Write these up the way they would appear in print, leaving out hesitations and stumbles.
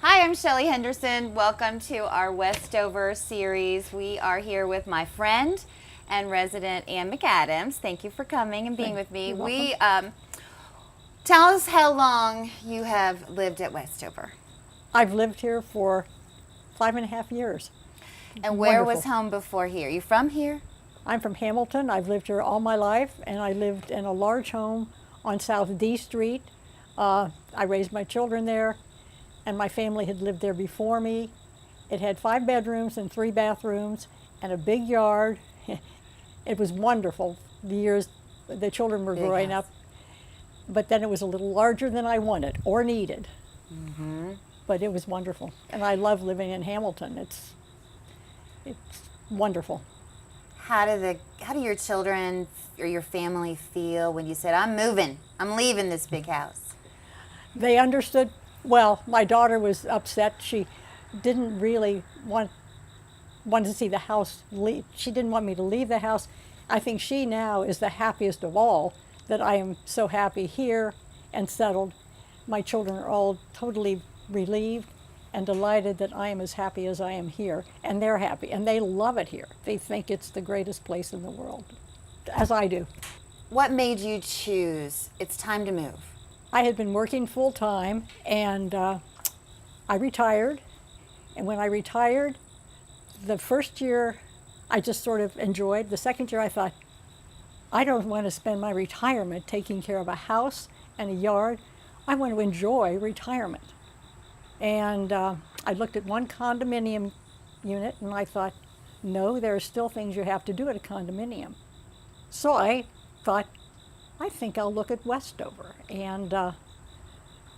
Hi, I'm Shelly Henderson. Welcome to our Westover series. We are here with my friend and resident Ann McAdams. Thank you for coming and being with me. You're We welcome. tell us how long you have lived at Westover. I've lived here for 5.5 years. And where was Wonderful. home before here? You from here? I'm from Hamilton. I've lived here all my life, and I lived in a large home on South D Street. I raised my children there, and my family had lived there before me. It had 5 bedrooms and 3 bathrooms and a big yard. It was wonderful. The years the children were Big growing house. up, but then it was a little larger than I wanted or needed. But it was wonderful, and I love living in Hamilton. It's wonderful. How do your children or your family feel when you said, I'm moving, I'm leaving this big house? They understood. Well, my daughter was upset. She didn't really want to see the house leave. She didn't want me to leave the house. I think she now is the happiest of all, that I am so happy here and settled. My children are all totally relieved and delighted that I am as happy as I am here, and they're happy, and they love it here. They think it's the greatest place in the world, as I do. What made you choose it's time to move? I had been working full time, and I retired. And when I retired, the first year I just sort of enjoyed. The second year I thought, I don't want to spend my retirement taking care of a house and a yard. I want to enjoy retirement. And I looked at one condominium unit, and I thought, no, there are still things you have to do at a condominium. So I thought, I think I'll look at Westover. And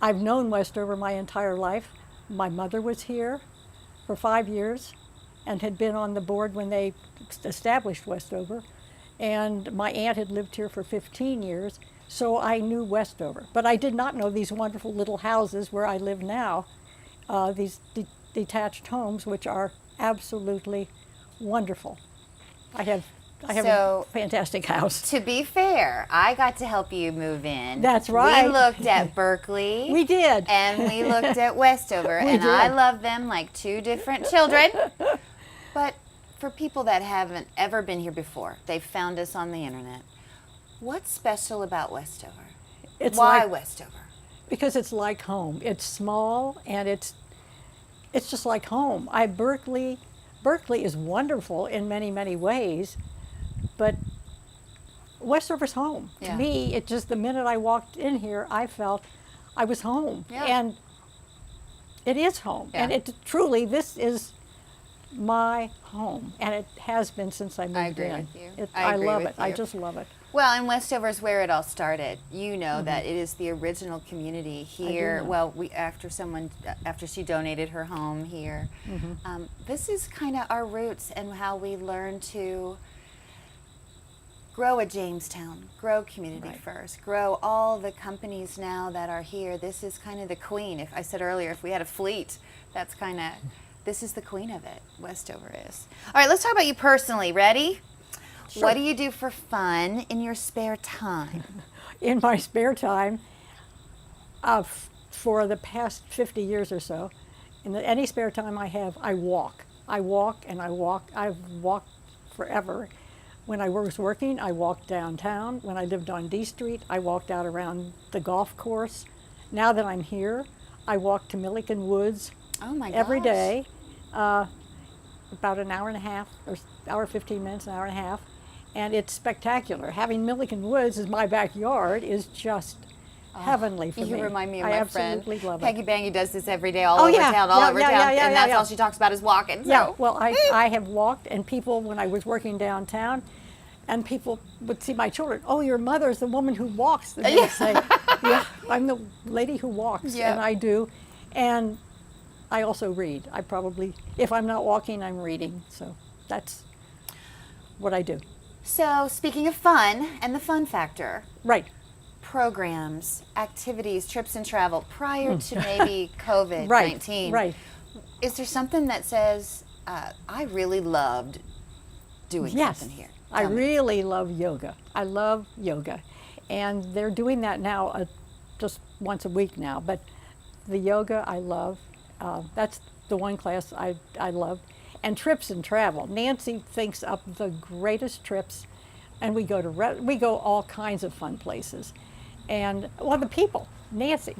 I've known Westover my entire life. My mother was here for 5 years and had been on the board when they established Westover. And my aunt had lived here for 15 years, so I knew Westover. But I did not know these wonderful little houses where I live now, these detached homes, which are absolutely wonderful. I have So, a fantastic house. to be fair, I got to help you move in. That's right. We looked at Berkeley. We did. And we looked at Westover. We and I did. love them like two different children. But for people that haven't ever been here before, they've found us on the internet. What's special about Westover? It's Why like- Westover? Because it's like home. It's small, and it's just like home. Berkeley is wonderful in many, many ways, but Westover's home. Yeah. To me, it just, the minute I walked in here, I felt I was home. Yeah. And it is home. Yeah. And it truly, this is my home, and it has been since I moved agree in. with you. It, I agree love with it. I you. just love it. Well, and Westover is where it all started. You know that it is the original community here. know. Well, after she donated her home here, this is kind of our roots and how we learned to grow a Jamestown, grow community Right. first, grow all the companies now that are here. This is kind of the queen. If I said earlier, if we had a fleet, that's kind of, this is the queen of it. Westover is. All right, let's talk about you personally. Ready? Sure. What do you do for fun in your spare time? In my spare time, for the past 50 years or so, any spare time I have, I walk. I walk and I walk. I've walked forever. When I was working, I walked downtown. When I lived on D Street, I walked out around the golf course. Now that I'm here, I walk to Milliken Woods Oh my gosh. every day, about an hour and a half, or hour 15 minutes, an hour and a half. And it's spectacular. Having Milliken Woods as my backyard is just heavenly for me. You remind me of I my absolutely friend love Peggy it. Bangy does this every day all Oh, over yeah. town, all Yeah, over yeah, town, yeah, yeah, and that's yeah. all she talks about is walking. So. Yeah, well, I have walked, and people, when I was working downtown, and people would see my children, oh, your mother's the woman who walks. And they would say, yeah, I'm the lady who walks, Yeah. and I do. And I also read. I probably, if I'm not walking, I'm reading. So that's what I do. So, speaking of fun and the fun factor, Right. programs, activities, trips and travel prior to maybe COVID-19. Right. Is there something that says, I really loved doing Yes. something here? I Tell me. really love yoga. I love yoga. And they're doing that now just once a week now. But the yoga I love, That's the one class I loved. And trips and travel. Nancy thinks up the greatest trips, and we go all kinds of fun places. And well, the people, Nancy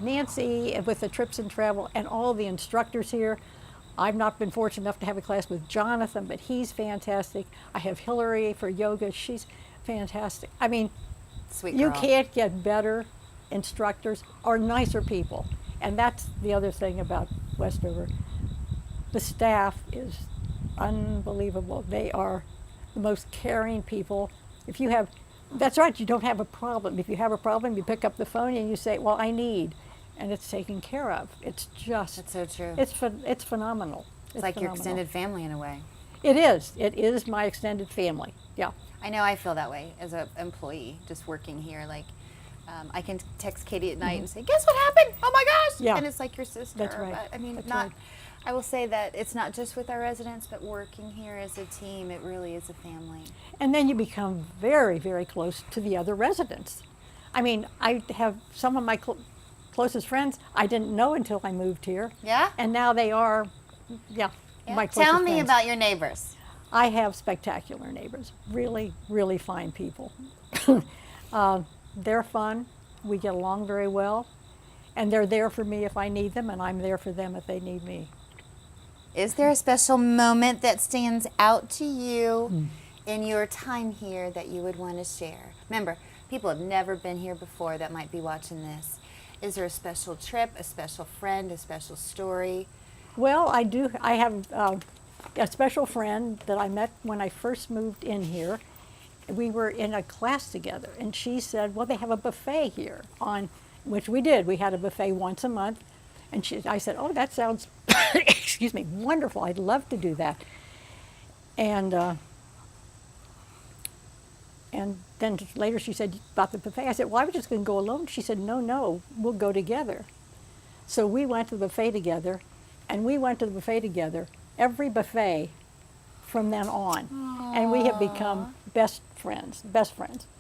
with the trips and travel, and all the instructors here. I've not been fortunate enough to have a class with Jonathan, but he's fantastic. I have Hillary for yoga. She's fantastic. I mean, Sweet you girl. can't get better instructors or nicer people. And that's the other thing about Westover. The staff is unbelievable. They are the most caring people. If you have, that's right, you don't have a problem. If you have a problem, you pick up the phone and you say, well, I need, and it's taken care of. It's just, That's so true. it's phenomenal. It's like your extended family in a way. It is my extended family, yeah. I know I feel that way as an employee, just working here. Like, I can text Katie at night and say, "Guess what happened? Oh my gosh!" Yeah. And it's like your sister. That's right. But, I mean, That's not. right. I will say that it's not just with our residents, but working here as a team, it really is a family. And then you become very, very close to the other residents. I mean, I have some of my closest friends I didn't know until I moved here. Yeah? And now they are, yeah, my closest Tell me friends. about your neighbors. I have spectacular neighbors, really, really fine people. They're fun. We get along very well. And they're there for me if I need them, and I'm there for them if they need me. Is there a special moment that stands out to you in your time here that you would want to share? Remember, people have never been here before that might be watching this. Is there a special trip, a special friend, a special story? Well, I do. I have a special friend that I met when I first moved in here. We were in a class together, and she said, well, they have a buffet here, on which we did. We had a buffet once a month. And I said, oh, that sounds, excuse me, wonderful. I'd love to do that. And then later she said about the buffet. I said, well, I was just going to go alone. She said, no, we'll go together. So we went to the buffet together, and we went to the buffet together every buffet from then on. Aww. And we have become best friends.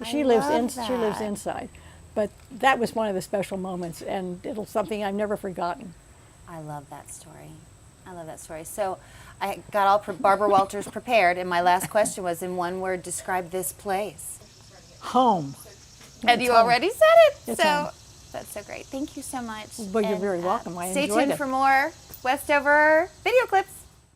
She lives inside. But that was one of the special moments, and it's something I've never forgotten. I love that story. So I got all Barbara Walters prepared, and my last question was, in one word, describe this place. Home. And you already said it. It's so home. That's so great. Thank you so much. Well, you're very welcome. I Stay enjoyed tuned it. for more Westover video clips.